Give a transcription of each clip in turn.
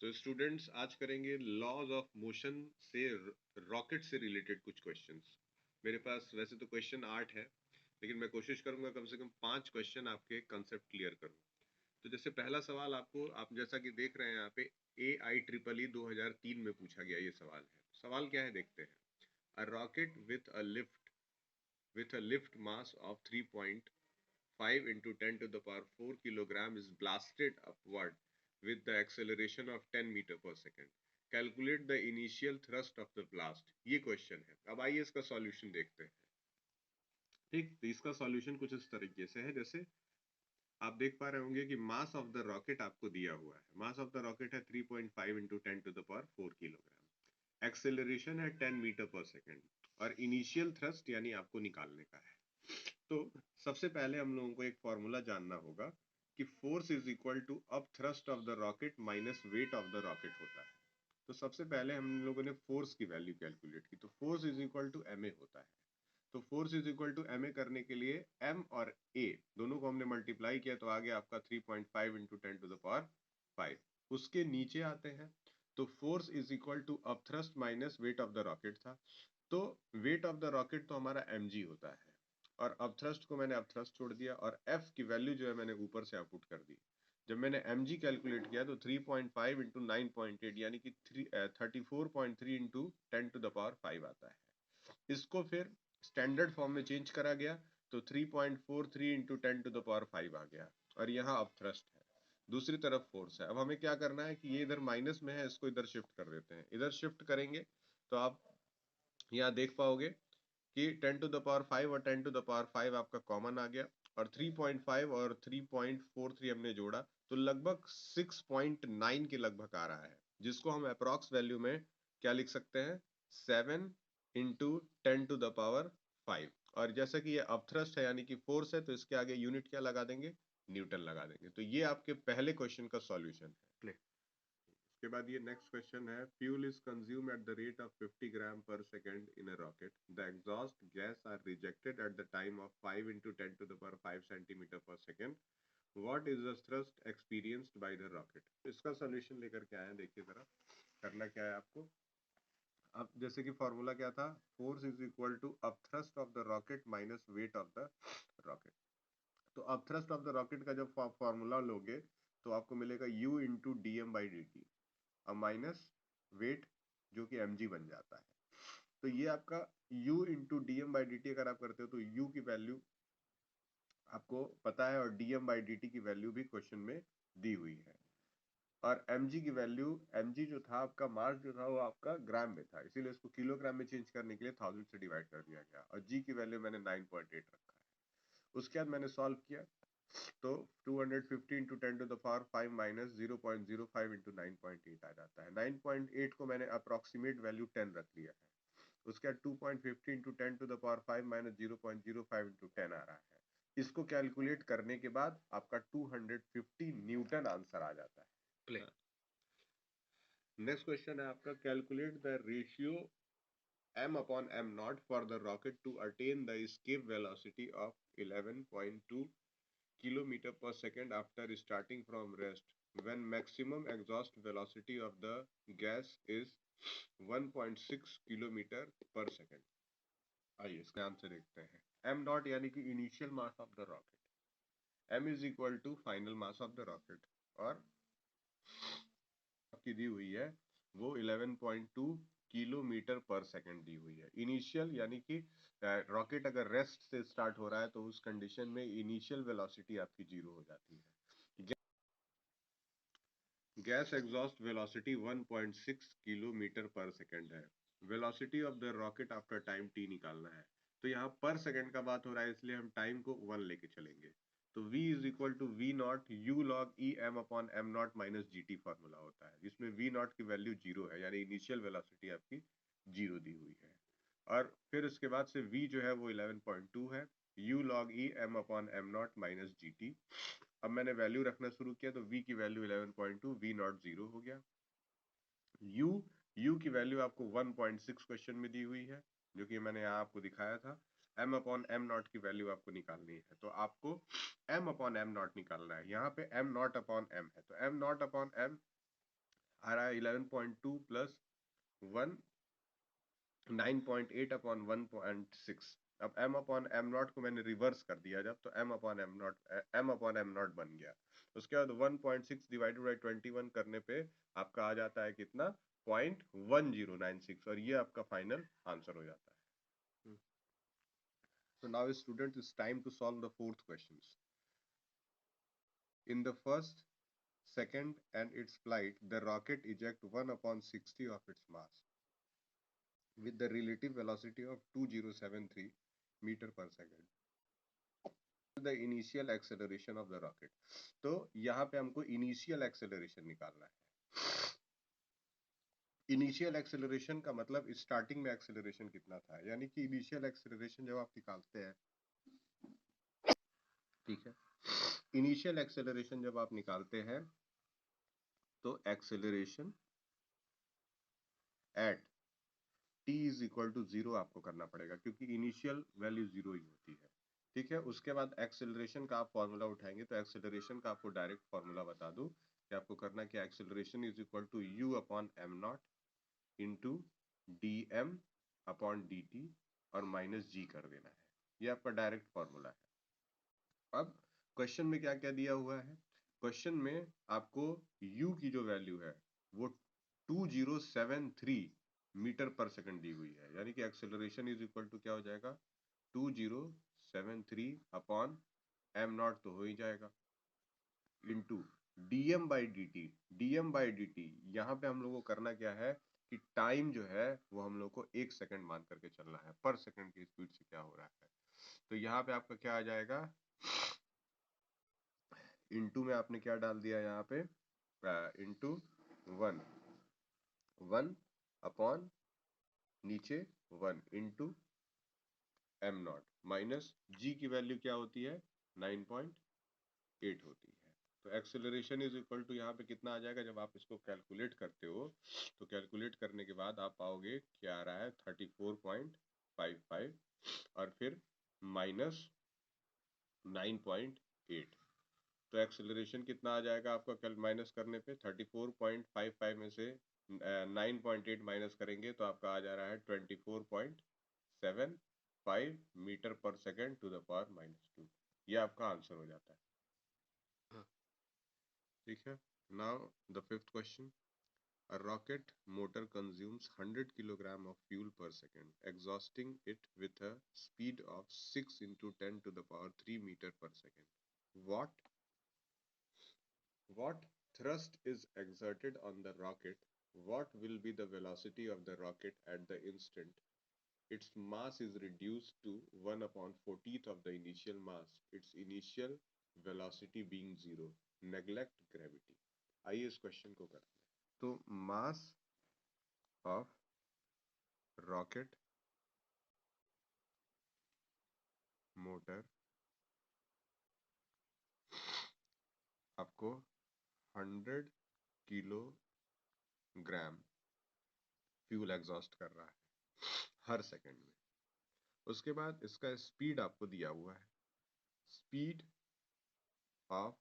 तो स्टूडेंट्स आज करेंगे लॉज ऑफ मोशन से रॉकेट से रिलेटेड कुछ क्वेश्चंस। मेरे पास वैसे तो क्वेश्चन 8 है, लेकिन मैं कोशिश करूंगा कम से कम 5 क्वेश्चन आपके कंसेप्ट क्लियर करूं। तो जैसे पहला सवाल आपको, आप जैसा कि देख रहे हैं यहाँ पे, AIEEE 2003 में पूछा गया ये सवाल है। सवाल क्या है देखते हैं। A rocket with a lift mass of 3.5 into 10 to the power 4 kilogram is blasted upward with the acceleration of 10 meter per second. Calculate the initial thrust of the blast. ये क्वेश्चन है। अब आइए इसका सॉल्यूशन देखते हैं। ठीक, तो इसका सॉल्यूशन कुछ इस तरीके से है। जैसे आप देख पा रहे होंगे कि मास ऑफ द रॉकेट आपको दिया हुआ है। मास ऑफ द रॉकेट है 3.5 into 10 to the power 4 kilogram. Acceleration है 10 मीटर पर सेकेंड और इनिशियल थ्रस्ट यानी आपको निकालने का है। तो सबसे पहले हम लोगों को एक फॉर्मूला जानना होगा कि force is equal to up thrust of the rocket minus weight of the rocket होता है। तो सबसे पहले हम लोगों ने फोर्स की वैल्यू कैलकुलेट की, तो force is equal to ma होता है। तो force is equal to ma करने के लिए m और a दोनों को हमने मल्टीप्लाई किया, तो आ गया आपका 3.5 इंटू 10 टू द पावर 5। उसके नीचे आते हैं तो force is equal to up thrust minus weight of the rocket था। तो वेट ऑफ द रॉकेट तो हमारा mg होता है, और अब थ्रस्ट को मैंने अब थ्रस्ट छोड़ दिया, और F की वैल्यू जो है मैंने ऊपर से आउटपुट कर दी। जब मैंने mg कैलकुलेट किया तो 3.5 इंटू 9.8 यानी कि 34.3 इंटू 10 टू द पावर 5 आता है। इसको फिर स्टैंडर्ड फॉर्म में चेंज करा गया तो 3.43 इंटू 10 टू द पावर 5 आ गया, और यहाँ अब थ्रस्ट है। दूसरी तरफ फोर्स है। अब हमें क्या करना है कि ये इधर माइनस में है, इसको इधर शिफ्ट कर देते हैं। इधर शिफ्ट करेंगे तो आप यहाँ देख पाओगे कि 10 टू द पावर 5 और 10 टू द पावर 5 आपका कॉमन आ गया, और 3.5 और 3.43 हमने जोड़ा तो लगभग 6.9 के लगभग आ रहा है, जिसको हम अप्रॉक्स वैल्यू में क्या लिख सकते हैं, 7 इंटू 10 टू द पावर 5। और जैसा कि ये अपथ्रस्ट है यानी कि फोर्स है, तो इसके आगे यूनिट क्या लगा देंगे, न्यूटन लगा देंगे। तो ये आपके पहले क्वेश्चन का सॉल्यूशन है। उसके बाद ये नेक्स्ट क्वेश्चन है, fuel is consume at the rate of 50 gram per second in a rocket. The exhaust gas are rejected at the time of 5 into 10 to the power 5 centimetre per second. What is the thrust experienced by the rocket. इसका solution लेकर के आए हैं। देखिए जरा करना क्या है आपको। अब जैसे कि फॉर्मूला क्या था, force is equal to up thrust of the rocket minus weight of the rocket. तो up thrust of the rocket का जब फॉर्मूला लोगे तो आपको मिलेगा u into D M by D T, और माइनस वेट जो कि mg बन जाता है। तो ये आपका u into D M by D T अगर आप करते हो तो u की वैल्यू आपको पता है, और dm बाई डी टी की वैल्यू भी क्वेश्चन में दी हुई है। और mg की वैल्यू, mg जो था आपका मास जो था वो आपका ग्राम में था, इसीलिए इसको किलोग्राम में चेंज करने के लिए 1000 से डिवाइड कर दिया गया, और g की वैल्यू मैंने 9.8 रखा है। उसके बाद मैंने सॉल्व किया तो 250 into 10 to the power 5 minus 0.05 into 9.8 आ जाता है। 9.8 को मैंने अप्रोक्सीमेट वैल्यू 10 रख लिया है। उसके बाद 2.50 into 10 to the power 5 minus 0.05 into 10 आ रहा है। इसको कैलकुलेट करने के बाद आपका 250 न्यूटन आंसर आ जाता है। प्ले। नेक्स्ट क्वेश्चन है आपका, calculate the ratio m upon m naught for the rocket to attain the escape velocity of 11.2 kilometer per second after starting from rest when maximum exhaust velocity of the gas is 1.6 kilometer per second। आइए इसका answer देखते हैं। m dot यानी कि initial mass of the rocket, m is equal to final mass of the rocket, और आपकी दी हुई है वो 11.2 किलोमीटर पर सेकंड दी हुई है। इनिशियल यानी कि रॉकेट अगर रेस्ट से स्टार्ट हो रहा है तो उस कंडीशन में इनिशियल वेलोसिटी आपकी जीरो हो जाती है। गैस एग्जॉस्ट वेलोसिटी 1.6 किलोमीटर पर सेकंड है। Velocity of the rocket after time t निकालना है। तो यहाँ पर सेकंड का बात हो रहा है, इसलिए हम टाइम को 1 लेके चलेंगे। तो v is equal to v naught u log e m upon m naught minus g t formula होता है, जिसमें v नॉट की वैल्यू जीरो है, यानी इनिशियल वेलोसिटी आपकी जीरो दी हुई है। और फिर उसके बाद से v जो है वो 11.2 है, u log e m upon m naught minus g T. अब मैंने वैल्यू रखना शुरू किया तो v की वैल्यू 11.2, v नॉट जीरो हो गया। u की वैल्यू आपको 1.6 क्वेश्चन में दी हुई है, जो कि मैंने यहाँ आपको दिखाया था। m अपॉन एम नॉट की वैल्यू आपको निकालनी है, तो आपको m अपॉन एम नॉट निकालना है। यहाँ पे m नॉट अपॉन m है, तो m नॉट अपॉन m आ रहा है 11.2 प्लस 1 9.8 अपॉन 1.6। अब m अपॉन एम नॉट को मैंने रिवर्स कर दिया जब, तो m अपॉन एम नॉट बन गया। उसके बाद 1.6 डिवाइडेड बाई 21 करने पे आपका आ जाता है कितना, 0.1096, और ये आपका फाइनल आंसर हो जाता है। So now students, it's time to solve the fourth questions. In the first, second and its flight, the rocket eject 1 upon 60 of its mass with the relative velocity of 2073 meter per second. The initial acceleration of the rocket. तो यहाँ पे हमको initial acceleration निकालना है। Initial acceleration का मतलब starting में acceleration कितना था, यानी कि इनिशियल एक्सेलरेशन जब आप निकालते हैं, ठीक है, इनिशियल एक्सेलरेशन जब आप निकालते हैं तो acceleration at t is equal to 0 आपको करना पड़ेगा, क्योंकि इनिशियल वैल्यू 0 ही होती है, ठीक है। उसके बाद एक्सेलरेशन का आप फॉर्मूला उठाएंगे, तो एक्सेलरेशन का आपको डायरेक्ट फॉर्मूला बता दूं कि आपको करना क्या, acceleration is equal to u upon m naught into D m upon d T और माइनस जी कर देना है, ये आपका डायरेक्ट फॉर्मूला है। अब क्वेश्चन में क्या क्या दिया हुआ है, क्वेश्चन में आपको u की जो वैल्यू है वो 2073 मीटर पर सेकंड दी हुई है, यानी कि एक्सेलरेशन इज इक्वल टू क्या हो जाएगा, 2073 अपॉन एम नॉट तो हो ही जाएगा, into dm by D T. dm by D T यहाँ पे हम लोग को करना क्या है कि टाइम जो है वो हम लोग को 1 सेकंड मान करके चलना है, पर सेकंड की स्पीड से क्या हो रहा है। तो यहाँ पे आपका क्या आ जाएगा, इंटू में आपने क्या डाल दिया यहाँ पे, इंटू 1 अपॉन नीचे 1 इंटू एम नॉट माइनस जी की वैल्यू क्या होती है, 9.8 होती है। तो एक्सेलरेशन इज इक्वल टू यहाँ पे कितना आ जाएगा, जब आप इसको कैलकुलेट करते हो तो कैलकुलेट करने के बाद आप पाओगे क्या आ रहा है, 34.55 और फिर माइनस 9.8। तो एक्सेलरेशन कितना आ जाएगा आपका, कल माइनस करने पे 34.55 में से 9.8 माइनस करेंगे तो आपका आ जा रहा है 24.75 मीटर पर सेकेंड टू द पावर -2। ये आपका आंसर हो जाता है, ठीक है। Now the fifth question, a rocket motor consumes 100 kilogram of fuel per second, exhausting it with a speed of 6 into 10 to the power 3 meter per second. What thrust is exerted on the rocket? What will be the velocity of the rocket at the instant its mass is reduced to 1 upon 40th of the initial mass, its initial velocity being 0? Neglect gravity. आइए इस question को करते हैं। तो mass of rocket motor आपको 100 kilogram fuel exhaust कर रहा है हर सेकंड में। उसके बाद इसका स्पीड आपको दिया हुआ है, speed of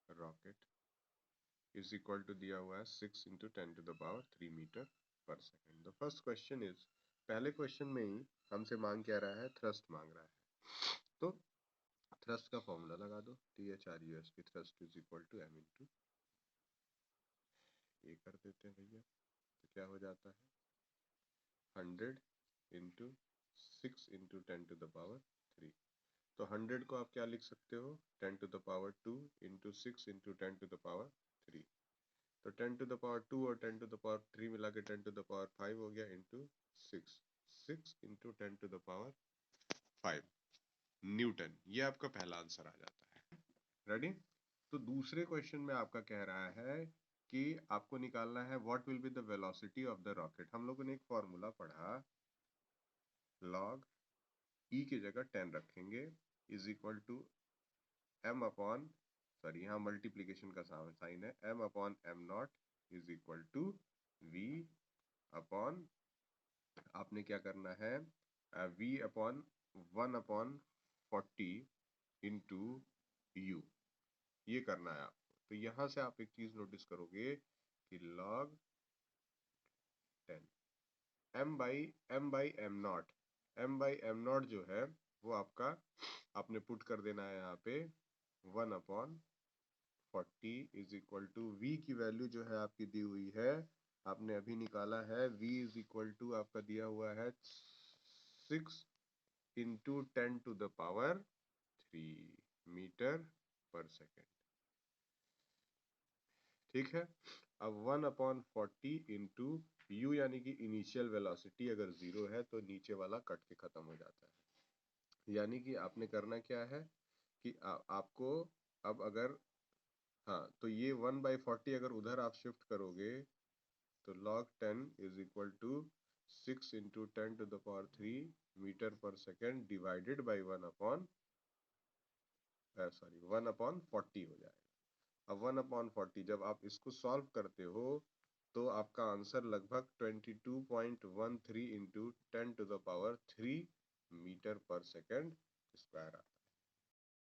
rocket is equal to दिया हुआ है 6 into 10 to the power 3 meter पर second. The first question is, पहले क्वेश्चन में ही हमसे मांग क्या रहा है, थ्रस्ट मांग रहा है। तो थ्रस्ट का फॉर्मूला लगा दो, THRUS की thrust is equal to m into a कर देते हैं भैया, तो क्या हो जाता है 100 into 6 into 10 to the power 3। तो 100 को आप क्या लिख सकते हो, 10 to the power 2 into 6 into 10 to the power 3। तो 10 टू द पावर 2 और 10 टू द पावर 3 मिला के 10 टू द पावर 5 हो गया, into 6 into 10 to the power 5 newton. ये आपका पहला आंसर आ जाता है। रेडी। तो दूसरे क्वेश्चन में आपका कह रहा है कि आपको निकालना है what will be the velocity of the rocket. हम लोगों ने एक फॉर्मूला पढ़ा, लॉग ई की जगह 10 रखेंगे is equal to m upon, sorry यहाँ मल्टीप्लीकेशन का साइन है, m upon m naught is equal to v upon, आपने क्या करना है, v upon 1 upon 40 into u, ये करना है आपको। तो यहाँ से आप एक चीज नोटिस करोगे कि log 10 m/m0 जो है वो आपका आपने पुट कर देना है यहाँ पे 1/40 इज इक्वल टू v की वैल्यू जो है आपकी दी हुई है, आपने अभी निकाला है। v इज इक्वल टू आपका दिया हुआ है 6 इंटू 10⁻³ मीटर पर सेकेंड। ठीक है, अब 1/40 इंटू u यानी कि इनिशियल वेलोसिटी अगर 0 है तो नीचे वाला कट के खत्म हो जाता है। यानी कि आपने करना क्या है कि आपको अब अगर हाँ तो ये 1/40 अगर उधर आप शिफ्ट करोगे तो log 10 is equal to 6 into 10⁻³ metre पर सेकेंड डिवाइडेड बाई 1/40 हो जाएगा। अब 1/40 जब आप इसको सॉल्व करते हो तो आपका आंसर लगभग 22.13 इंटू 10⁻³ मीटर पर सेकेंड स्क्वायर आता है।